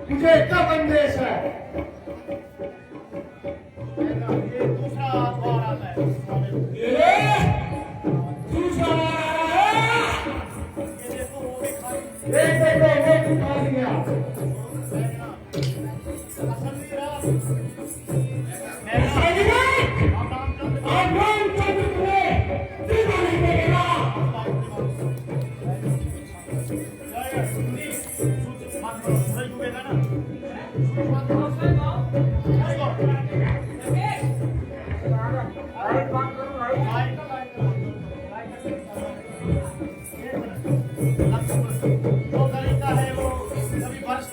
मुझे कब अंदेश है? ये दूसरा द्वार आता है। दूसरा ये देखो वो भी खाली वो खा लिया।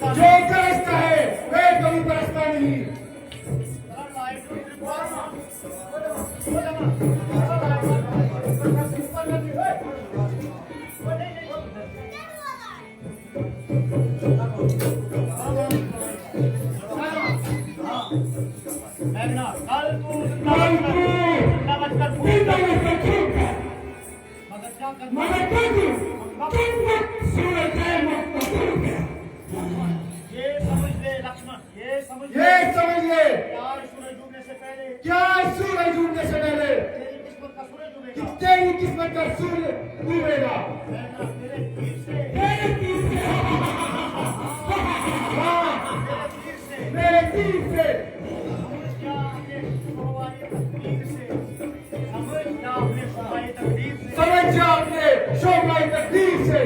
जो करता है वे कभी बरसता नहीं। ये समझ ले क्या सूरज डूबने से पहले कि तेरी किस्मत का सूर्य डूबेगा। मेरे तीर से समझ जा अपने शोभाई तकदीर से।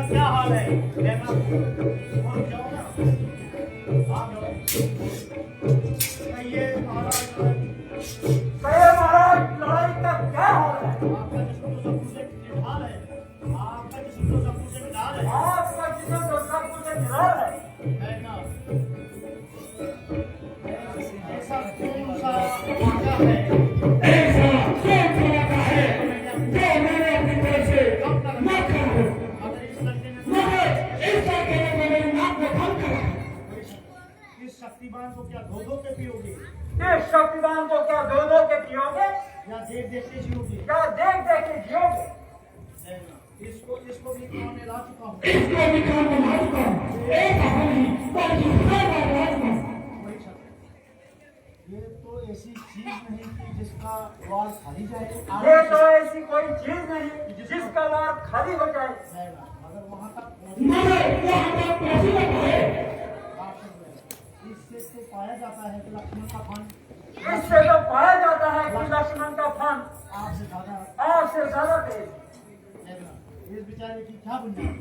क्या हाल है? शक्तिमान को क्या धो के पियोगे? इस शक्तिमान को क्या धो के पियोगे? या देख के जियोगे? क्या देख के जियोगे? इसको भी काम में ला चुका हूँ। ये तो ऐसी चीज नहीं कि जिसका वार खाली जाए। ये तो ऐसी कोई चीज नहीं जिसका वार खाली हो जाए। मगर वहाँ तक इससे तो पाया जाता है कि लक्ष्मण का फन। इससे तो पाया जाता है कि लक्ष्मण का फन आपसे ज्यादा तेज। इस बेचारे की क्या बुनियाद?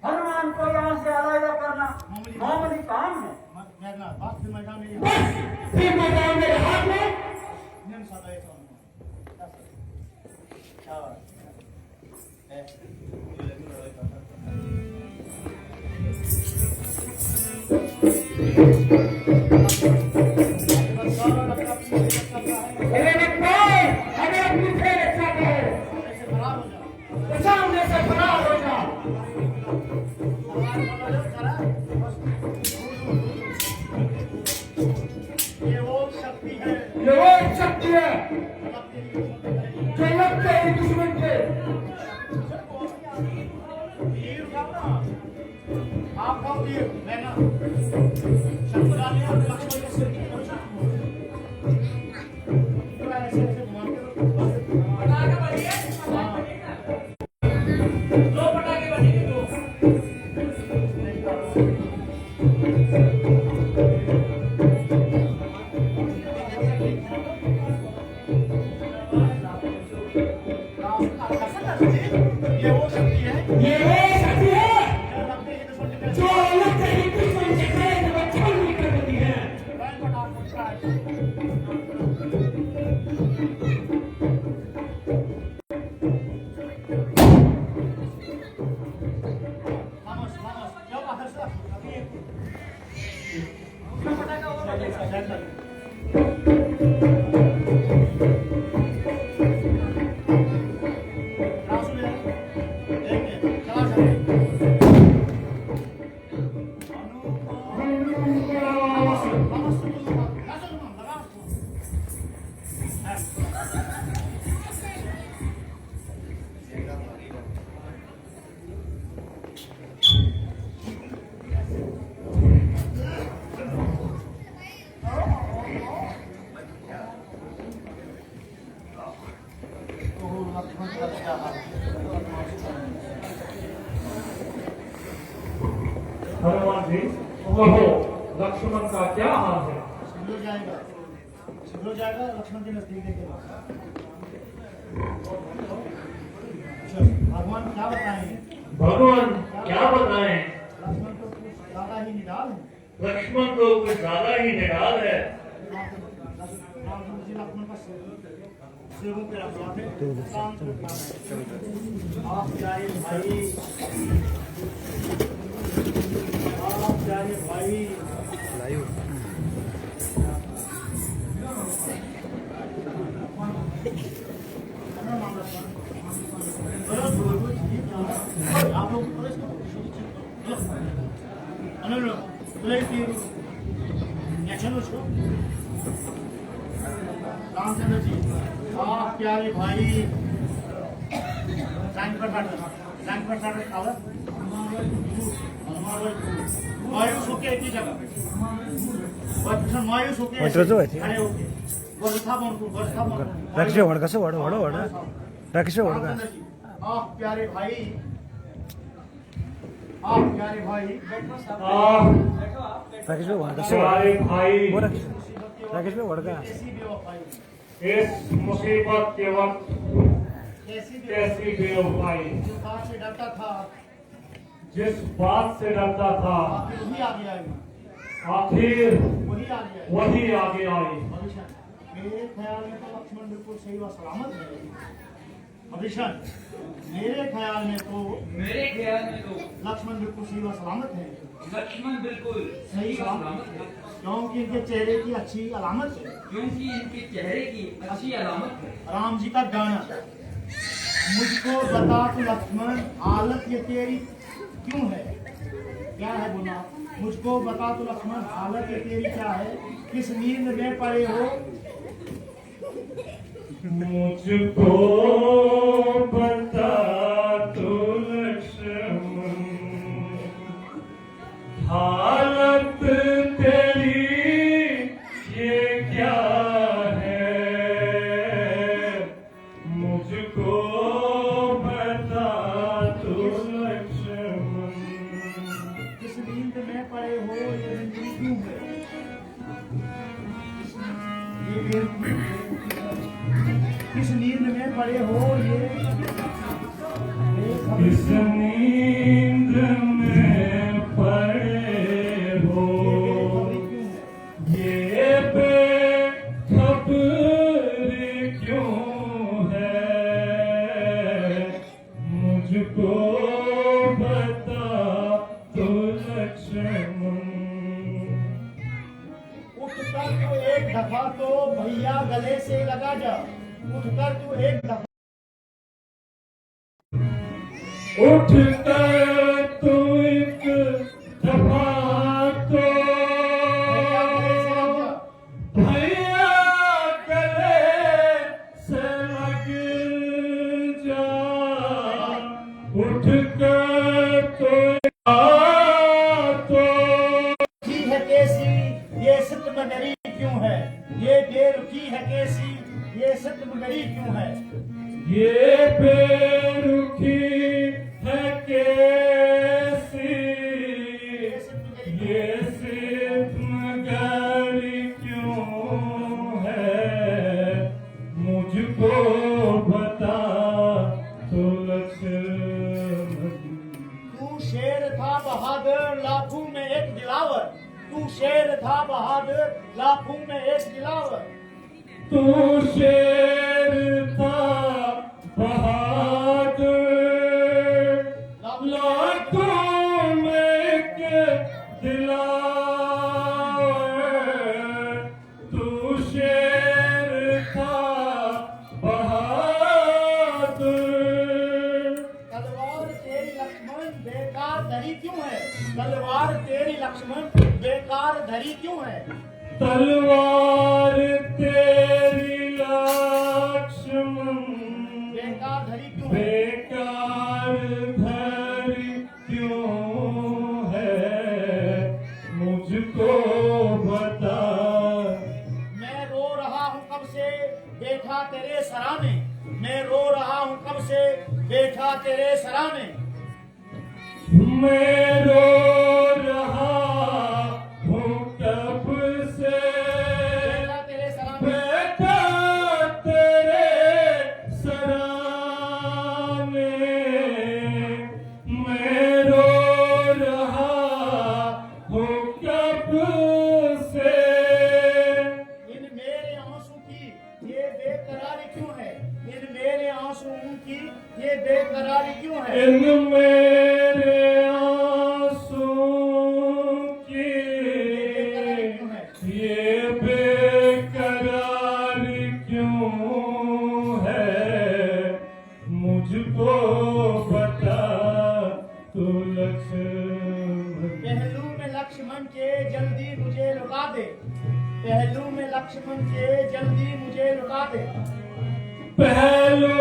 हनुमान को यहाँ से अलग करना मामूली काम है। मैदान ये वो शक्ति है जो लगते हैं दुश्मन के। वीर उठाओ ना। आप खाओ वीर, मैं ना शंकराचार्य और लक्ष्मण के सिर की पूछा। तो ऐसे ऐसे घुमा के पटाखे बढ़िए। दो पटाखे बढ़िए दो। ये वो शक्ति है ये वो शक्ति है जो लगते हैं दुश्मन के जो लगते ही दुश्मन चेहरे से बचाव नहीं कर देती है। बैल पटाख पूछता है। खामोश खामोश क्या बात है सर अभी क्या पटाखा और पटाखा रासू ले देंगे चला चले खामोश लगा हनुमान जी वो लक्ष्मण का क्या हाल है? शीघ्र हो जाएगा लक्ष्मण के नजदीक देखेगा। भगवान क्या बताएंगे? भगवान क्या बताएं? लक्ष्मण तो कुछ ज्यादा ही निराल है। लक्ष्मण तो कुछ ज्यादा ही निराल है। राम जी लक्ष्मण का सेवक पे रखवाते काम करता है। आप प्यारे भाई आप प्यारे भाई आप लोग रामचंद्र जी आप प्यारे भाई टाइम पर खावा मायूस होके एक ही जगह मायूस होके खड़े होके राकेश वाड़ कसं वाड़ वाड़ वाड़ राकेश वाड़ का आप प्यारे भाई राकेश वाड़ कसं हमारे भाई वो राकेश वाड़ का कैसी बेवफाई इस मुसीबत के वक्त कैसी बेवफाई। जिस बात से डरता था जिस बात से डरता था आखिर वही आगे आएगा आखिर वही आगे आएगा। वही आगे आई। भविष्य मेरे ख्याल में तो लक्ष्मण बिल्कुल सही व सलामत है। भविष्य मेरे ख्याल में तो लक्ष्मण बिल्कुल सही व सलामत है। लक्ष्मण बिल्कुल सही सलामत है क्योंकि इनके चेहरे की अच्छी अलामत है। क्योंकि इनके चेहरे की अच्छी अलामत है। राम जी का गाना मुझको बता तो लक्ष्मण हालत ये तेरी क्यों है। क्या है बोला मुझको बता तो लक्ष्मण हालत ये तेरी क्या है। किस नींद में पड़े हो मुझको बता तो लक्ष्मण हालत तेरी ये क्या है। मुझको बता तो लक्ष्मण किस नींद में पड़े हो ये जिंदगी क्यों है। किस नींद में पड़े हो ये इस नींद में पड़े हो ये बेखबर क्यों है। मुझको बता तो लक्ष्मण उठकर तो एक दफा तो भैया गले से लगा जा। उठकर तो एक दफा उठकर तू एक दफा तो भैया गले से लग जा। भैया गले से लग उठ कर तो रुखी है कैसी ये सितम गरी क्यों है, ये बेरुखी है कैसी ये सितम गरी क्यों है। ये बेरुखी है कैसी ये सितमगरी क्यों है, मुझको बता तो लक्ष्मण। तू शेर था बहादुर लाखों में एक दिलावर, तू शेर था बहादुर लाखों में एक दिलावर। तू शेर था बहादुर लाखों में के दिलावर, तू शेर था बहादुर। तलवार तेरी लक्ष्मण बेकार धरी क्यों है, तलवार तेरी लक्ष्मण बेकार धरी क्यों है। तलवार तेरी लक्ष्मण बेकार धरी क्यों है। बेकार धरी क्यों है, मुझको बता। मैं रो रहा हूँ कब से बैठा तेरे सराने, मैं रो रहा हूँ कब से बैठा तेरे सराने। मैं रो रहा हूँ कब से बैठा तेरे सराने। बैठा तेरे सराने, मैं रो रहा हूँ कब से। इन मेरे आंसू की ये बेकरारी क्यों है, इन मेरे आंसू की ये बेकरारी क्यों है। इन मेरे आंसू की ये बेकरारी क्यों है, मुझको बता तो लक्ष्मण। पहलू में लक्ष्मण के जल्दी मुझे लुटा दे, पहलू में लक्ष्मण के जल्दी मुझे लुटा दे। पहलू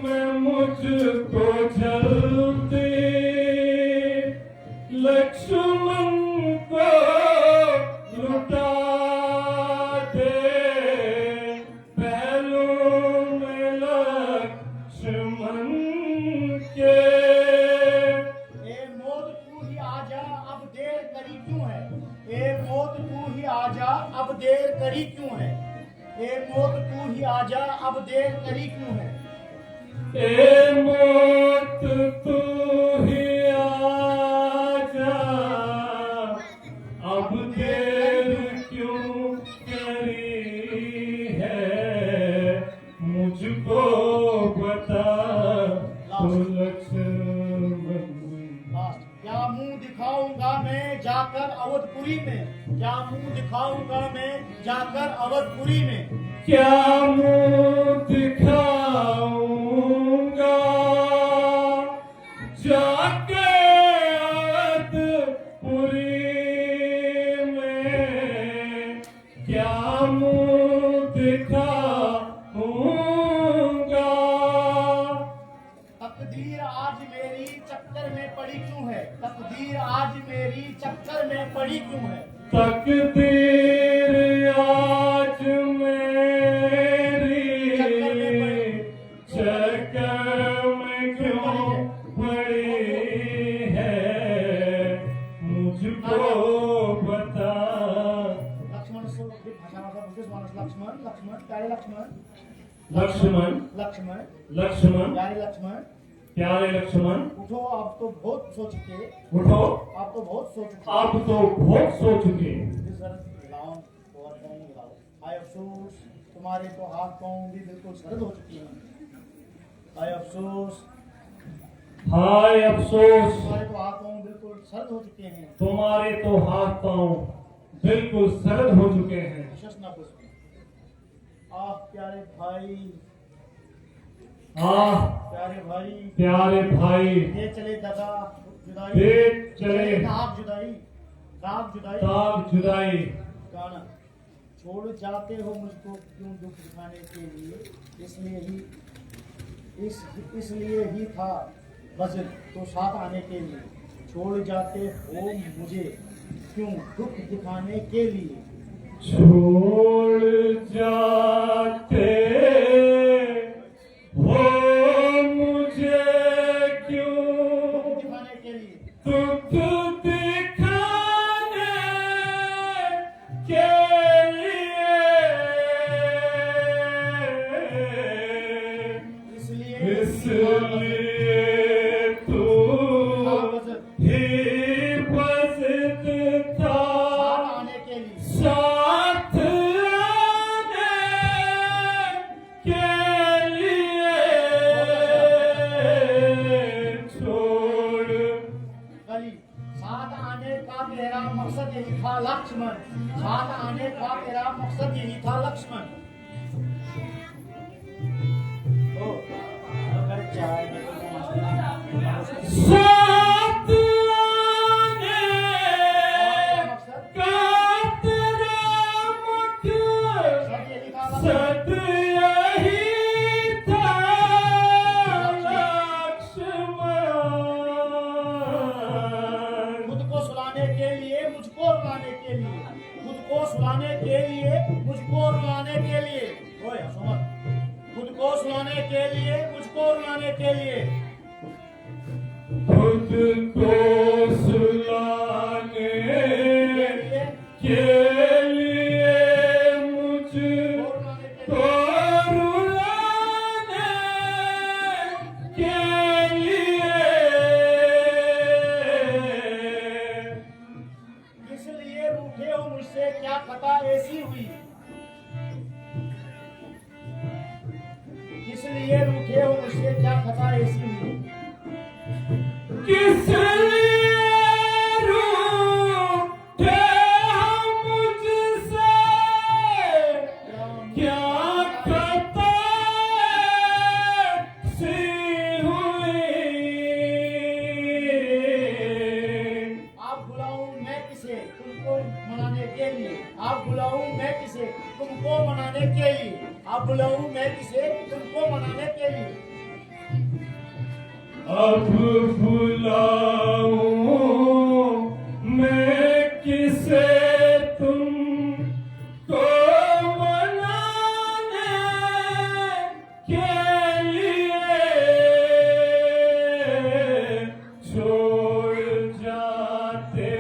में मुझको जल्दी लक्ष्मण को लुटा दे, पहलू में लक्ष्मण के। ए मौत तू ही आजा अब देर करी क्यों है, ए मौत तू ही आजा अब देर करी क्यों है। ए मौत तू ही आजा अब देर करी क्यों है। ए मौत तू ही आजा अब देर क्यों करी है, मुझको बता तो लक्ष्मण। क्या मुंह दिखाऊंगा मैं जाकर अवधपुरी में, क्या मुंह दिखाऊंगा मैं जाकर अवधपुरी में। क्या मुंह दिखाऊंगा जाके अवधपुरी में, क्या मुंह दिखाऊंगा। तकदीर आज मेरी चक्कर में पड़ी क्यों है, तकदीर आज मेरी चक्कर में पड़ी क्यों है। तकदीर आज मेरी चक्कर में क्यों पड़ी है, मुझको बता। लक्ष्मण से लक्ष्मण लक्ष्मण प्यारे लक्ष्मण, लक्ष्मण लक्ष्मण लक्ष्मण प्यारे लक्ष्मण, प्यारे लक्ष्मण, उठो आप तो बहुत सो चुके, उठो आप तो बहुत सो चुके। आप तो बहुत सो चुके। हाय अफसोस तुम्हारे तो हाथ पाँव भी बिल्कुल सर्द हो चुके हैं। हाय अफसोस, हाय अफसोस, तुम्हारे तो हाथ पाँव बिल्कुल सर्द हो चुके हैं। तुम्हारे तो हाथ पांव बिल्कुल सर्द हो चुके हैं। विशेष ना कुछ। आह प्यारे भाई, आह प्यारे भाई, प्यारे भाई, ये चले दगा जुदाई, ये चले दाग जुदाई, दाग जुदाई, ताब जुदाई। गाना छोड़ जाते हो मुझको क्यों दुख दिखाने के लिए, इसलिए ही था वज्र तो साथ आने के लिए, छोड़ जाते हो मुझे क्यों दुख दिखाने के लिए, छोड़ जाते हो मुझे क्यों दुख दिखाने के लिए, दुख दिखाने के लिए, इसलिए तू ही बज़द था आने के लिए, साथ आने के लिए, छोड़ कली साथ आने का मेरा मकसद यही था लक्ष्मण, साथ आने का मेरा मकसद यही था लक्ष्मण। तो अगर चाहे साथ आने का तेरा मकसद यही था सद यही था लक्ष्मण। खुद को सुलाने के लिए मुझको रुलाने के लिए, खुद को सुलाने के लिए मुझको रुलाने के लिए, ओए हंसो मत। खुद को सुलाने के लिए मुझको रुलाने के लिए, खुद को सुलाने के लिए मुझको रुलाने के लिए, इसलिए रूठे हो मुझसे क्या खता ऐसी हुई, इसलिए रूठे हो मुझसे क्या खता ऐसी हुई, किस लिए रूठे हो मुझसे क्या खता सी हुई। आप बुलाऊं मैं किसे तुमको मनाने के लिए, आप बुलाऊं मैं किसे तुमको मनाने के लिए, आप बुलाऊं मैं किसे तुमको मनाने के लिए, अब बुलाऊं मैं किसे तुमको मनाने के लिए, छोड़ जाते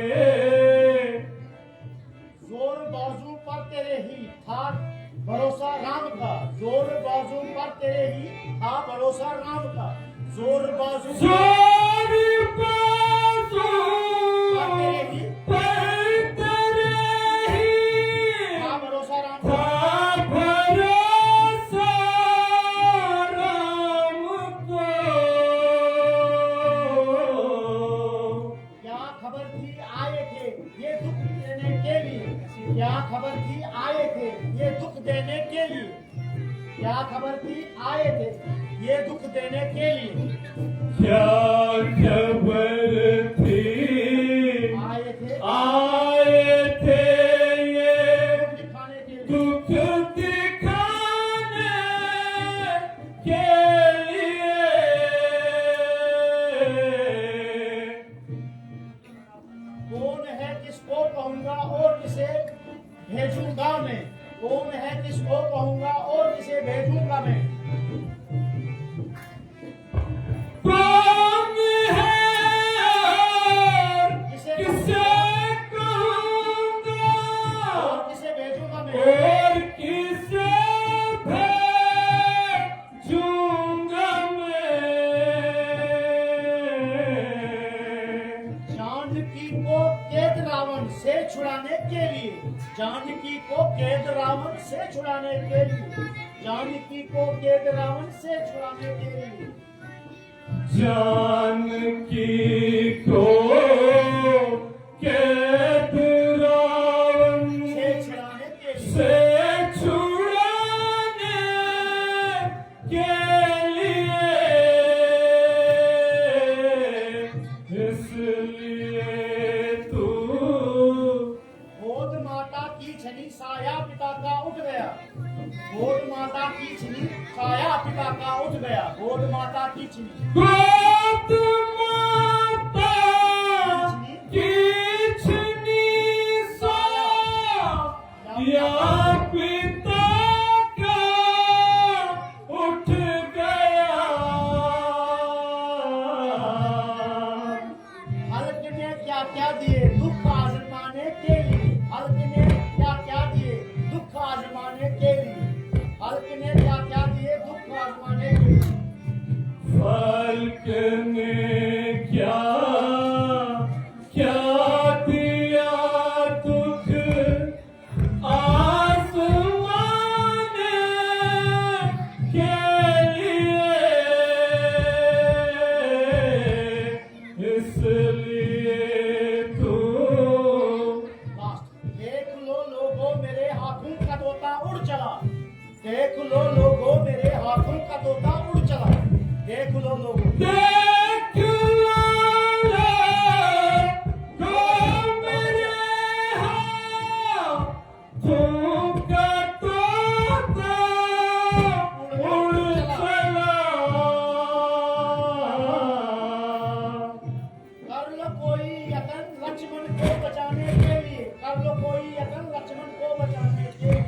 जोर बाजू पर तेरे ही था भरोसा राम का, जोर बाजू पर तेरे ही था भरोसा राम का, जोर बाजू जोर बाजू पर तेरे ही पर तेरे ही था भरोसा राम था का, भरोसा राम को। क्या खबर थी आए थे ये दुख देने के लिए, क्या खबर थी आए थे ये दुख देने के लिए, क्या खबर थी आए थे ये दुख देने के लिए, क्या खबर थी आए थे आए थे ये दिखाने के लिए, दुख दिखाने के लिए, कौन है किसको कहूंगा और किसे भेजूंगा मैं, कौन है किसको कहूंगा और किसे भेजूंगा मैं, कौन है किसे किसे कहूँगा और किसे भेजूंगा मैं, और किसे भेजूंगा मैं। जानकी को कैद रावण से छुड़ाने के लिए, जानकी को कैद रावण से छुड़ाने के लिए, जानकी को कैद रावण से छुड़ाने के लिए, जानकी को कैद रावण से छुड़ाने के लिए, से छुड़ाने के लिए, इसलिए तू गोद माता की छनी साया पिता का उठ गया, गोद माता की छनी साया पिता का उठ गया गोद माता की छीनी गोद माता की छीनी सो या पिता का उठ गया। हल्क ने क्या क्या दिए दुख आजमाने के लिए, हल्क ने क्या क्या दिए दुख आजमाने के लिए, हल्क ने क्या क्या दिए दुख आजमाने के लिए। फल्क ने क्या क्या दिया दुख आसमाने के लिए, इसलिए तू देख लो लोगों मेरे हाथों का तोता उड़ चला, देख लो लोगों मेरे हाथों का तोता उड़ चला, देख लो लोगों। देख लो जो मेरे हाथों का तोता उड़ चला। कर लो कोई यत्न लक्ष्मण को बचाने के लिए, कर लो कोई यत्न लक्ष्मण को बचाने के लिए,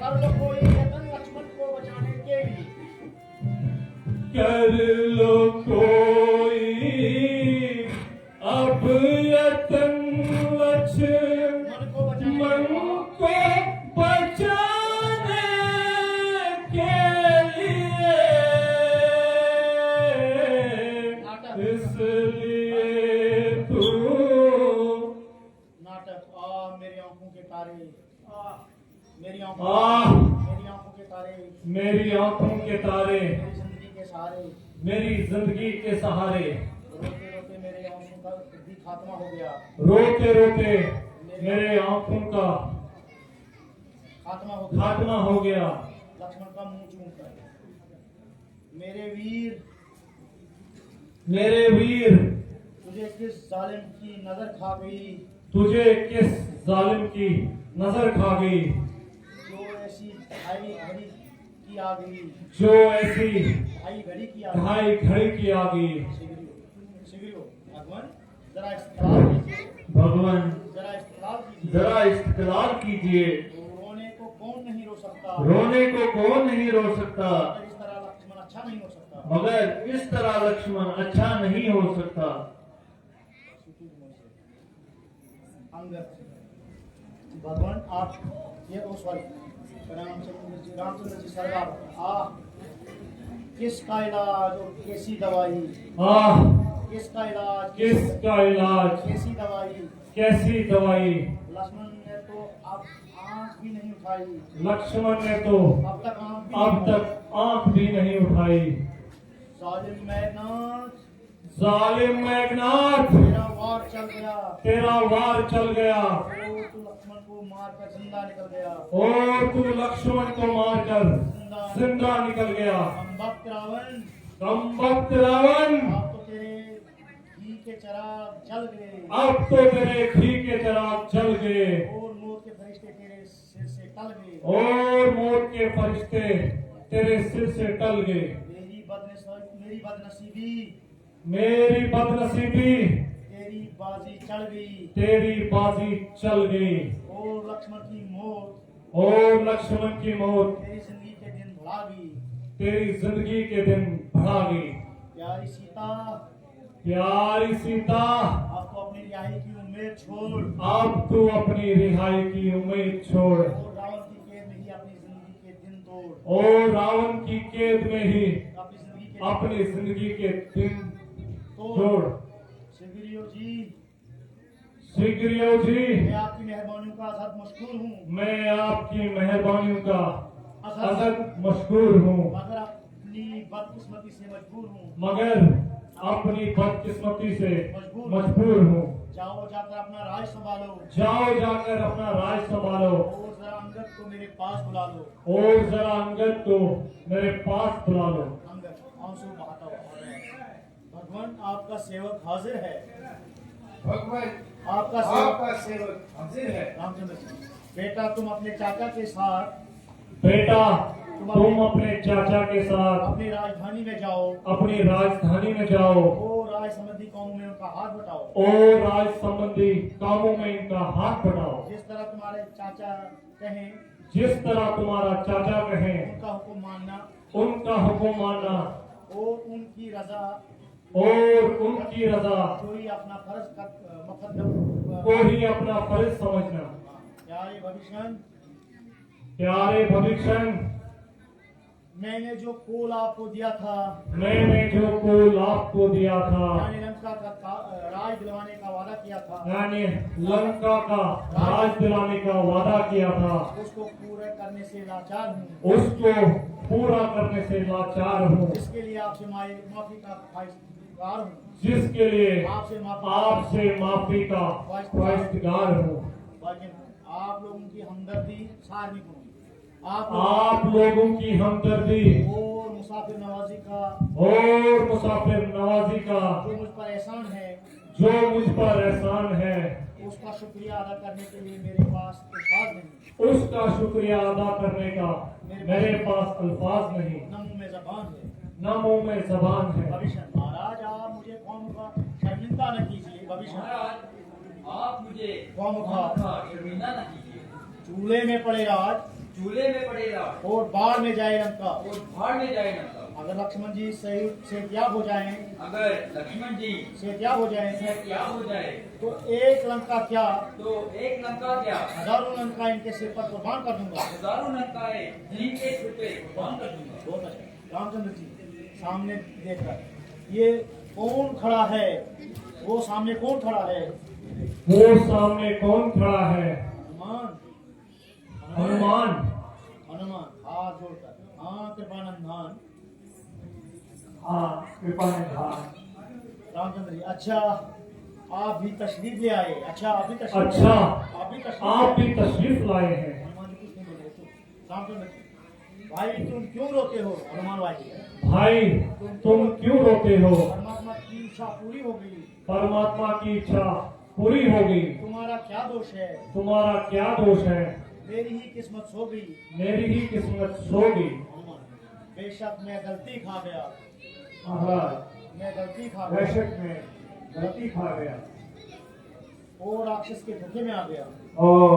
कर लो कोई यत्न लक्ष्मण को बचाने के लिए। कर लो कोई अब यत्न लक्ष्मण को बचाने के लिए, इसलिए तू नाटक मेरी आंखों के तारे, मेरी आ आंखों के तारे, मेरी आंखों के तारे, मेरी जिंदगी के सहारे, मेरी जिंदगी के सहारे, रोते रोते मेरे आंखों का भी खात्मा हो गया, रोते रोते मेरे आंखों का खात्मा हो गया। खात्मा हो गया। लक्ष्मण का मुंह चूम कर, मेरे वीर मेरे वीर तुझे किस जालिम की नजर खा गई, तुझे किस जालिम की नजर खा गई, जो ऐसी ढाई घड़ी की आ गई, जो ऐसी ढाई घड़ी की आ गई। ढाई घड़ी की आ गई। शिविरो भगवान जरा इस्तेमाल कीजिए, भगवान जरा इस्तेमाल कीजिए। जरा इस्तकलाल कीजिए। रोने को कौन नहीं रो सकता, रोने को कौन नहीं रो सकता, मगर इस तरह लक्ष्मण अच्छा नहीं हो सकता। मगर इस तरह लक्ष्मण अच्छा नहीं हो सकता। अंगद भगवान आप ये सॉरी रामचंद्र जी सरकार किसका इलाज और कैसी दवाई, आह किसका इलाज किसका इलाज, कैसी दवाई। कैसी दवाई। लक्ष्मण ने तो अब आंख भी नहीं उठाई, लक्ष्मण ने तो अब तक आंख भी अब नहीं तक आंख भी नहीं उठाई। जालिम मेघनाथ जालिम मेघनाथ तेरा वार चल गया, तेरा वार चल गया, ओ तू लक्ष्मण को मारकर जिंदा निकल गया, और तू लक्ष्मण को मारकर जिंदा निकल गया। कमबख्त रावण कमबख्त रावण अब तो तेरे घी के चिराग जल गए, अब तो तेरे घी के चिराग जल गए, और मौत के फरिश्ते तेरे सिर से टल गए। और मौत के फरिश्ते तेरे सिर से टल गए। मेरी बदनसीबी मेरी बदनसीबी तेरी बाजी चढ़ गई, तेरी बाजी चल गई, और लक्ष्मण की मौत और लक्ष्मण की मौत तेरी जिंदगी के दिन बढ़ा गई। तेरी जिंदगी के दिन बढ़ा गई। प्यारी सीता प्यारी सीता अब तो अपनी रिहाई की उम्मीद छोड़, अब तू अपनी रिहाई की उम्मीद छोड़, और रावण की कैद में ही अपनी जिंदगी के दिन तोड़, और रावण की कैद में ही अपनी जिंदगी के अपनी जिंदगी के दिन तोड़। तोड़। शिवगिरियो जी शीघ्रियो जी मैं आपकी मेहरबानियों का असद मशहूर हूँ, मैं आपकी मेहरबानियों का असद मशहूर हूँ, मगर अपनी बदकिस्मती से मजबूर हूँ, मगर अपनी बदकिस्मती से मजबूर हूँ। जाओ जाकर अपना राज संभालो, जाओ जाकर अपना राज संभालो, और जरा अंगद को मेरे पास बुला लो। और जरा अंगद को मेरे पास बुला लो। अंगद आंसू बहाता हुआ भगवान आपका सेवक हाजिर है, भगवान आपका आपका सेवक हाजिर है। रामचंद्र जी बेटा तुम अपने चाचा के साथ बेटा तुम अपने चाचा के साथ अपनी राजधानी में जाओ अपनी राजधानी में जाओ और राज संबंधी कामों में उनका हाथ बटाओ। और राज संबंधी कामों में इनका हाथ बढ़ाओ। जिस तरह तुम्हारे चाचा कहें जिस तरह तुम्हारा चाचा कहे उनका हुक्म मानना उनका हुक्म मानना और उनकी रजा और उनकी रजा को ही अपना फर्ज का मुकद्दम को ही अपना फर्ज समझना। प्यारे भविष्य, प्यारे भविष्य, मैंने जो कोल आपको दिया था मैंने जो कोल आपको दिया था यानी लंका का राज दिलवाने का वादा किया था यानी लंका का राज दिलाने का वादा किया था उसको पूरा करने से लाचार हूँ। उसको पूरा करने से लाचार हूँ। जिसके लिए आपसे माफी का ख्वाहिशगार हूँ। जिसके लिए आपसे माफी का ख्वाहिशगार हूँ। लेकिन आप लोगों की हमदर्दी सार्वजनिक होगी। आप लोगों की हमदर्दी और मुसाफिर नवाजी का जो मुझ पर एहसान है उसका शुक्रिया अदा करने के लिए मेरे पास अल्फाज नहीं। उसका शुक्रिया अदा करने का मेरे पास अल्फाज नहीं, न मुंह में जबान है न मुंह में जबान है। भविष्य महाराज, आप मुझे कौम का शर्मिंदा न कीजिए। भविष्य महाराज आप मुझे कौम का शर्मिंदा न कीजिए। चूल्हे में पड़े राज चूल्हे में पड़ेगा और बाढ़ में जाए लंका। और भाड़ में जाए लंका। अगर लक्ष्मण जी सही से क्या हो जाएं अगर लक्ष्मण जी से क्या हो जाए से क्या हो जाए तो एक लंका क्या तो एक लंका क्या हजारों लंका इनके सिर पर कुर्बान कर दूंगा। हजारों लंकाएं जिनके सिर पे कुर्बान कर दूंगा। बहुत अच्छा। रामचंद्र जी सामने देखकर ये कौन खड़ा है? वो सामने कौन खड़ा है? वो सामने कौन खड़ा है? हनुमान। हनुमान। हनुमान हाथ जोड़कर, हाँ कृपानंदन। हाँ कृपा निधान। रामचंद्र जी, अच्छा आप भी तशरीफ ले आए। अच्छा आप भी तशरीफ अच्छा आप भी आप भी तशरीफ लाए हैं। हनुमान जी कुछ नहीं बोले। तो रामचंद्र जी, भाई तुम क्यों रोते हो? हनुमान भाई, भाई तुम क्यों रोते हो? परमात्मा की इच्छा पूरी हो गई। परमात्मा की इच्छा पूरी हो गई। तुम्हारा क्या दोष है? तुम्हारा क्या दोष है? मेरी ही किस्मत सो गई। मेरी ही किस्मत सो गई। बेशक मैं गलती खा गया। महाराज मैं गलती खा गया बेशक में गलती खा गया और राक्षस के धोखे में आ गया। और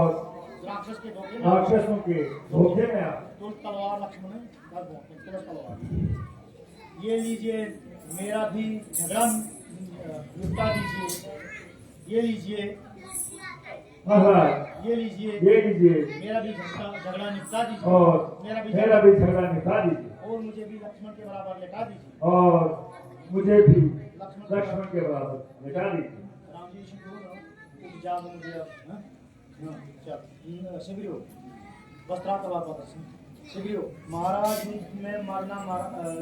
राक्षस के धोखे में आ गया। राक्षसों के धोखे में आ तुल तलवार लक्ष्मण कर दो, तुल तलवार। ये लीजिए, मेरा भी झगड़ा निपटा दीजिए। ये लीजिए महाराज, ये लीजिए, ये लीजिए मेरा भी झगड़ा निपटा दीजिए। और मेरा मेरा भी झगड़ा निपटा दीजिए और मुझे भी लक्ष्मण के बराबर लेटा दीजिए। और मुझे भी लक्ष्मण लक्ष्मण के बराबर लिटा दीजिए। राम जी उपजा मुझे हाँ? हाँ, चल शिविरो वस्त्रा तलवार पर शिविरो। महाराज युद्ध में मारना महाराज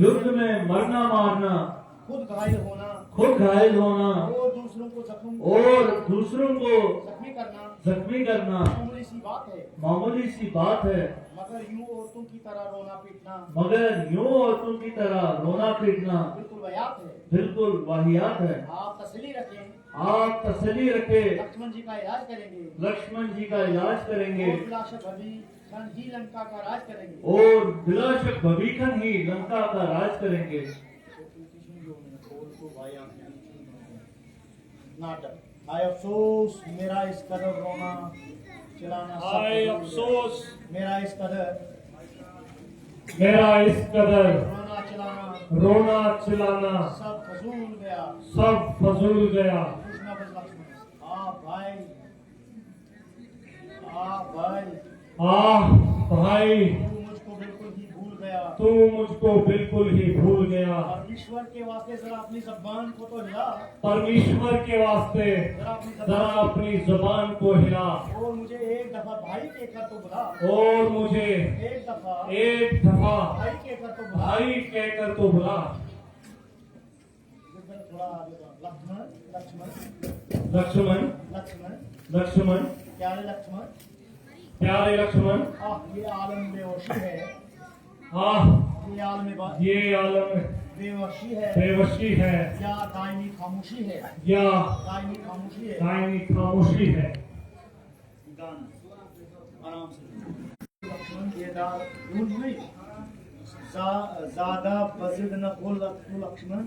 युद्ध में मरना मारना, खुद घायल होना खुद घायल होना और दूसरों को जख्मी करना मामूली सी बात है। मगर यूं औरतों की तरह रोना पीटना बिल्कुल वाहियात है। आप तसल्ली रखें। लक्ष्मण जी का इलाज करेंगे और बिलाशक भविखन ही लंका का राज करेंगे। नाटक। हाय अफसोस मेरा इस कदर रोना चिल्लाना। हाय अफसोस मेरा इस कदर रोना चिल्लाना सब फजूल गया। आप भाई तू मुझको बिल्कुल ही भूल गया। परमेश्वर के वास्ते जरा अपनी जबान को तो हिला। जरा अपनी जबान को हिला। और मुझे एक दफा भाई कहकर तो बुला। एक दफा भाई कहकर तो बुला। लक्ष्मण प्यारे लक्ष्मण ये आलम बेहोशी है। ये आलम बेवशी है या दायमी खामोशी है। गाना आराम से मजेदार भूल हुई ज्यादा बजिद न बोल तू लक्ष्मण